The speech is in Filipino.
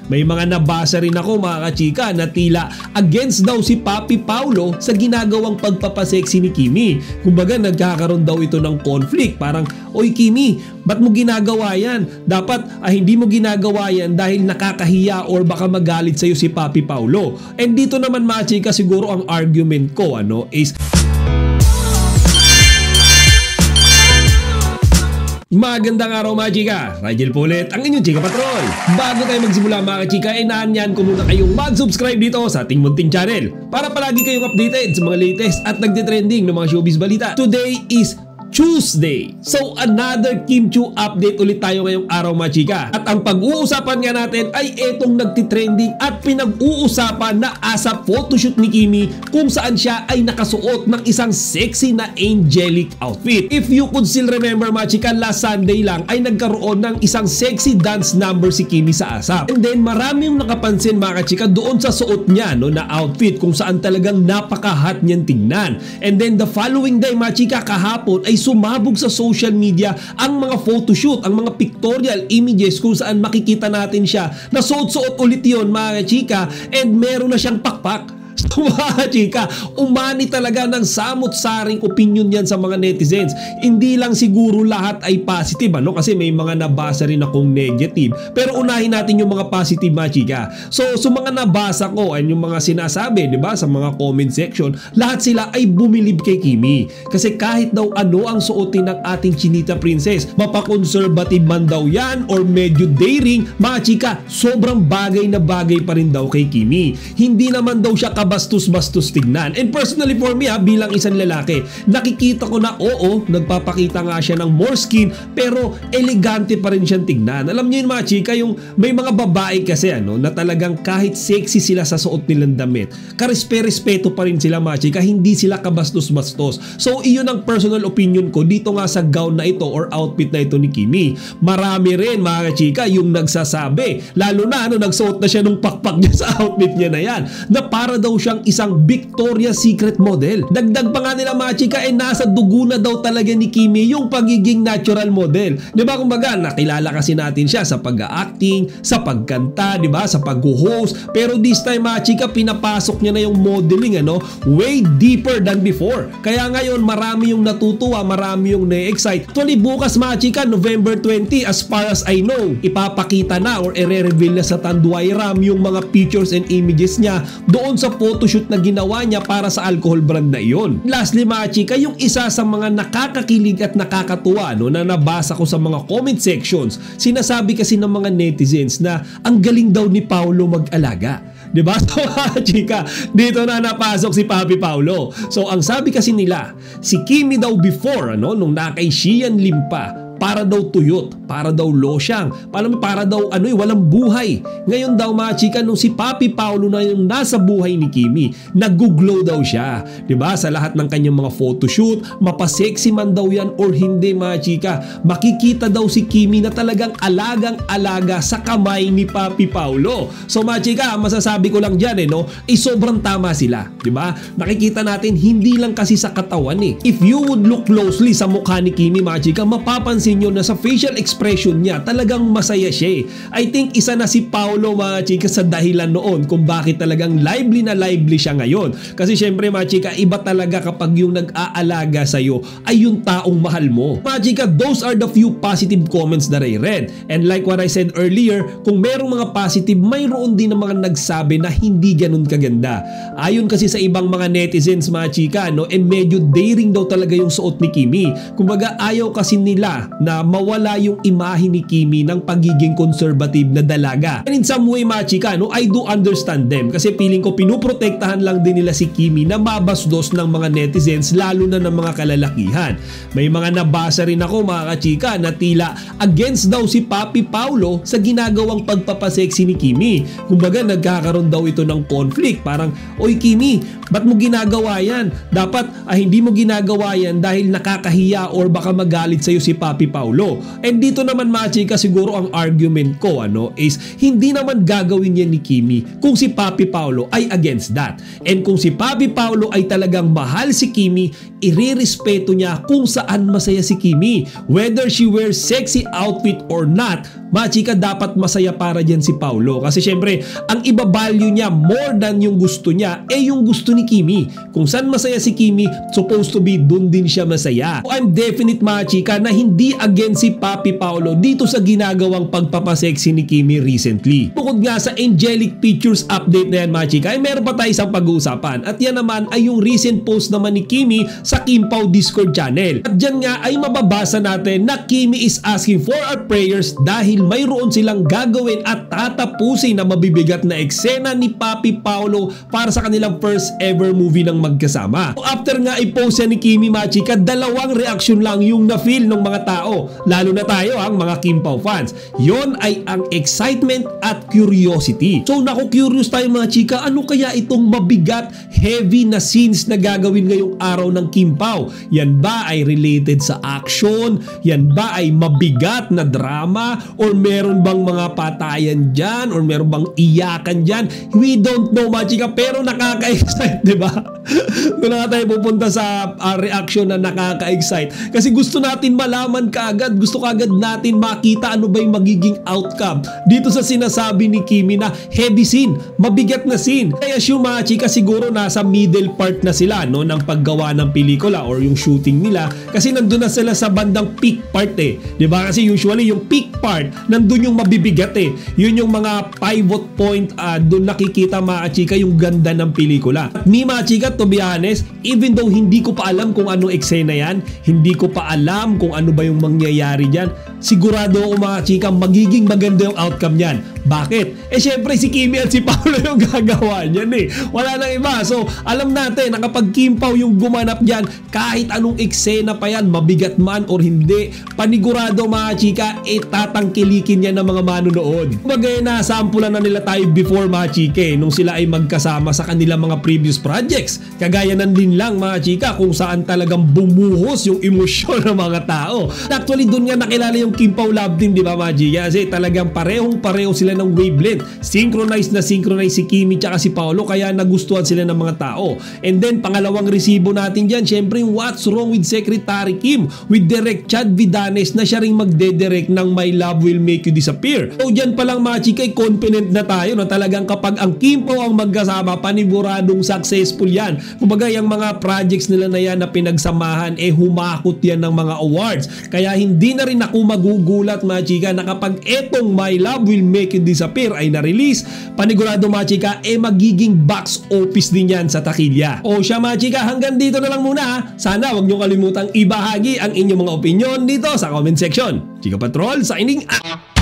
May mga nabasa rin ako mga kachika na tila against daw si Papi Paulo sa ginagawang pagpapasexy ni Kimi. Kumbaga nagkakaroon daw ito ng conflict. Parang, oy Kimi, ba't mo ginagawa yan? Dapat hindi mo ginagawa yan dahil nakakahiya or baka magalit sa'yo si Papi Paulo. And dito naman mga chika, siguro ang argument ko is magandang araw mga chika, Rigel po ulit ang inyong chika patrol. Bago tayo magsimula mga chika, inaanyan ko muna kayong mag-subscribe dito sa ating munting channel para palagi kayong updated sa mga latest at nagtitrending ng mga showbiz balita. Today is Tuesday. So another Kim Chiu update ulit tayo ngayong araw mga chika. At ang pag-uusapan nga natin ay etong nagtitrending at pinag-uusapan na ASAP photoshoot ni Kimi kung saan siya ay nakasuot ng isang sexy na angelic outfit. If you could still remember mga chika, last Sunday lang ay nagkaroon ng isang sexy dance number si Kimi sa ASAP. And then marami yung nakapansin mga chika doon sa suot niya na outfit kung saan talagang napaka-hot niyan tingnan. And then the following day mga chika, kahapon ay sumabog sa social media ang mga photoshoot, ang mga pictorial images kung saan makikita natin siya na suot-suot ulit yun mga chika, and meron na siyang pakpak. So mga chika, umani talaga ng samot-saring opinion yan sa mga netizens. Hindi lang siguro lahat ay positive kasi may mga nabasa rin akong negative. Pero unahin natin yung mga positive mga chika. So mga nabasa ko ay yung mga sinasabi, di ba, sa mga comment section, lahat sila ay bumilib kay Kimi. Kasi kahit daw ano ang suotin ng ating Chinita Princess, mapa-conservative man daw yan or medyo daring, mga chika, sobrang bagay na bagay pa rin daw kay Kimi. Hindi naman daw siya bastos-bastos tignan. And personally for me bilang isang lalaki, nakikita ko na nagpapakita nga siya ng more skin pero elegante pa rin siyang tignan. Alam niyo yun mga chika, yung may mga babae kasi na talagang kahit sexy sila sa suot nilang damit, karespe-respeto pa rin sila mga chika, hindi sila kabastos-bastos. So iyon ang personal opinion ko dito nga sa gown na ito or outfit na ito ni Kimi. Marami rin mga chika yung nagsasabi, lalo na nagsuot na siya nung pakpak niya sa outfit niya na yan, na para daw siyang isang Victoria's Secret model. Dagdag pa nga nila mga chika, nasa dugo na daw talaga ni Kimi yung pagiging natural model. Diba, kumbaga nakilala kasi natin siya sa pag-acting, sa pagkanta, diba, sa pag-host, pero this time mga chika, pinapasok niya na yung modeling way deeper than before. Kaya ngayon marami yung natutuwa, marami yung na-excite. Actually bukas mga chika, November 20, as far as I know, ipapakita na or i-reveal na sa Tanduay Ram yung mga pictures and images niya doon sa photoshoot na ginawa niya para sa alcohol brand na iyon. Lastly mga chika, yung isa sa mga nakakakilig at nakakatuwa na nabasa ko sa mga comment sections, sinasabi kasi ng mga netizens na ang galing daw ni Paulo mag-alaga. Diba? So chika, dito na napasok si Papi Paulo. So ang sabi kasi nila, si Kimi daw before nung nakay Xian Lim pa, para daw tuyot, para daw losyang, para daw walang buhay. Ngayon daw mga chika, nung si Papi Paulo na yung nasa buhay ni Kimi, nag-glow daw siya. Diba? Sa lahat ng kanyang mga photoshoot, mapasexy man daw yan or hindi mga chika, makikita daw si Kimi na talagang alagang-alaga sa kamay ni Papi Paulo. So mga chika, masasabi ko lang dyan sobrang tama sila. Diba? Nakikita natin hindi lang kasi sa katawan If you would look closely sa mukha ni Kimi mga chika, mapapansin nyo na sa facial expression niya talagang masaya siya. I think isa na si Paulo mga chika sa dahilan noon kung bakit talagang lively na lively siya ngayon. Kasi syempre mga chika, iba talaga kapag yung nag-aalaga sa'yo ay yung taong mahal mo. Mga chika, those are the few positive comments that I read. And like what I said earlier, kung merong mga positive, mayroon din ng mga nagsabi na hindi ganun kaganda. Ayon kasi sa ibang mga netizens mga chika, medyo daring daw talaga yung suot ni Kimi. Kumbaga ayaw kasi nila na mawala yung imahe ni Kimi ng pagiging conservative na dalaga. And in some way mga chika, I do understand them kasi feeling ko pinuprotektahan lang din nila si Kimi na mabasdos ng mga netizens, lalo na ng mga kalalakihan. May mga nabasa rin ako mga chika na tila against daw si Papi Paulo sa ginagawang pagpapasexy ni Kimi. Kumbaga nagkakaroon daw ito ng conflict. Parang, oy Kimi, ba't mo ginagawa yan? Dapat hindi mo ginagawa yan dahil nakakahiya or baka magalit sa'yo si Papi Papi Paolo. And dito naman mga chika, siguro ang argument ko is hindi naman gagawin yan ni Kimi kung si Papi Paolo ay against that. And kung si Papi Paolo ay talagang mahal si Kimi, irerespeto niya kung saan masaya si Kimi. Whether she wears sexy outfit or not, mga chika, dapat masaya para dyan si Paolo. Kasi syempre, ang iba-value niya more than yung gusto niya, yung gusto ni Kimi. Kung saan masaya si Kimi, supposed to be dun din siya masaya. So I'm definite mga chika na hindi against si Papi Paolo dito sa ginagawang pagpapasexy ni Kimi recently. Bukod nga sa angelic pictures update na yan mga chika, ay meron pa tayo isang pag-uusapan. At yan naman ay yung recent post naman ni Kimi sa Kim Pao Discord channel. At dyan nga ay mababasa natin na Kimi is asking for our prayers dahil mayroon silang gagawin at tatapusin na mabibigat na eksena ni Papi Paolo para sa kanilang first ever movie ng magkasama. So after nga i-post yan ni Kimi mga chika, dalawang reaksyon lang yung na-feel ng mga tao, lalo na tayo ang mga Kim Pao fans. Yon ay ang excitement at curiosity. So naku-curious tayo mga chika, ano kaya itong mabigat, heavy na scenes na gagawin ngayong araw ng Kim Pao? Yan ba ay related sa action? Yan ba ay mabigat na drama? Or meron bang mga patayan dyan? Or meron bang iyakan dyan? We don't know mga chika, pero nakaka-excite, diba? Doon na tayo pupunta sa reaction na nakaka-excite. Kasi gusto natin malaman kaagad, gusto kaagad natin makita ano ba yung magiging outcome dito sa sinasabi ni Kimi na heavy scene, mabigat na scene. Kaya assume mga chika, siguro nasa middle part na sila ng paggawa ng pelikula or yung shooting nila, kasi nandun na sila sa bandang peak part diba? Kasi usually yung peak part, nandun yung mabibigat yun yung mga pivot point, doon nakikita mga chika yung ganda ng pelikula. At me mga chika, to be honest, even though hindi ko pa alam kung anong eksena yan, hindi ko pa alam kung ano ba yung mangyayari dyan, sigurado ako mga chika, magiging maganda yung outcome niyan. Bakit? Syempre si Kimi at si Paolo yung gagawa niyan wala nang iba. So alam natin na kapag Kim Pao yung gumanap dyan, kahit anong eksena pa yan, mabigat man or hindi, panigurado mga chika, tatangkilikin yan ng mga manonood. Bagay na sampulan na nila tayo before mga chika nung sila ay magkasama sa kanilang mga previous projects. Kagaya nan din lang mga chika kung saan talagang bumuhos yung emosyon ng mga tao. Actually doon nga nakilala yung Kim Pao love team, di ba mga chika? Kasi talagang parehong-pareho sila ng wavelength. Synchronized si Kimi tsaka si Paolo, kaya nagustuhan sila ng mga tao. And then pangalawang resibo natin dyan, syempre yung What's Wrong with Secretary Kim with Direct Chad Vidanes na siya ring magde-direct ng My Love Will Make You Disappear. So dyan palang mga chika, confident na tayo na talagang kapag ang Kim Pao ang magkasama, paniguradong successful yan. Kumbaga yung mga projects nila na yan na pinagsamahan, humakot yan ng mga awards. Kaya hindi na rin ako magugulat mga chika na kapag etong My Love Will Make You Disappear ay na-release, panigurado mga chika, magiging box office din yan sa takilya. O siya mga chika, hanggang dito na lang muna. Sana wag nyo kalimutang ibahagi ang inyong mga opinion dito sa comment section. Chika Patrol, signing out!